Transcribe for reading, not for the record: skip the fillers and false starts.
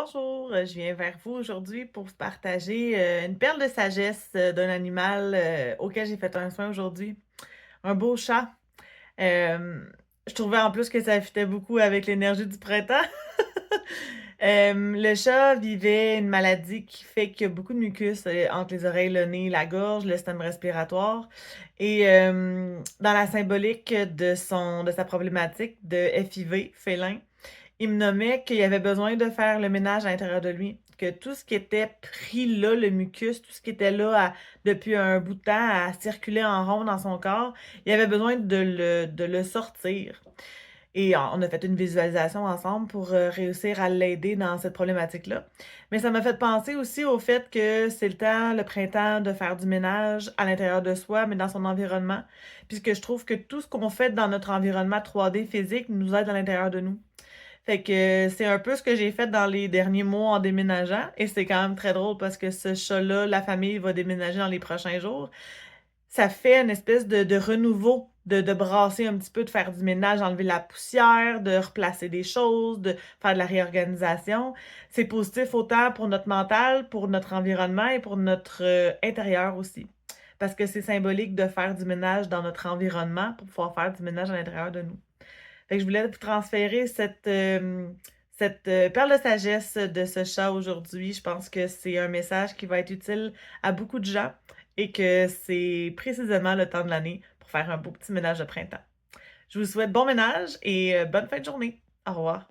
Bonjour, je viens vers vous aujourd'hui pour vous partager une perle de sagesse d'un animal auquel j'ai fait un soin aujourd'hui. Un beau chat. Euh, je trouvais en plus que ça fitait beaucoup avec l'énergie du printemps. Le chat vivait une maladie qui fait qu'il y a beaucoup de mucus entre les oreilles, le nez, la gorge, le système respiratoire. Et dans la symbolique de sa problématique de FIV, félin, il me nommait qu'il avait besoin de faire le ménage à l'intérieur de lui, que tout ce qui était pris là, le mucus, tout ce qui était là depuis un bout de temps à circuler en rond dans son corps, il avait besoin de le sortir. Et on a fait une visualisation ensemble pour réussir à l'aider dans cette problématique-là. Mais ça m'a fait penser aussi au fait que c'est le temps, le printemps, de faire du ménage à l'intérieur de soi, mais dans son environnement. Puisque je trouve que tout ce qu'on fait dans notre environnement 3D physique nous aide à l'intérieur de nous. Fait que c'est un peu ce que j'ai fait dans les derniers mois en déménageant. Et c'est quand même très drôle parce que ce chat-là, la famille va déménager dans les prochains jours. Ça fait une espèce de renouveau, de brasser un petit peu, de faire du ménage, enlever la poussière, de replacer des choses, de faire de la réorganisation. C'est positif autant pour notre mental, pour notre environnement et pour notre intérieur aussi. Parce que c'est symbolique de faire du ménage dans notre environnement pour pouvoir faire du ménage à l'intérieur de nous. Fait que je voulais vous transférer cette perle de sagesse de ce chat aujourd'hui. Je pense que c'est un message qui va être utile à beaucoup de gens et que c'est précisément le temps de l'année pour faire un beau petit ménage de printemps. Je vous souhaite bon ménage et bonne fin de journée. Au revoir.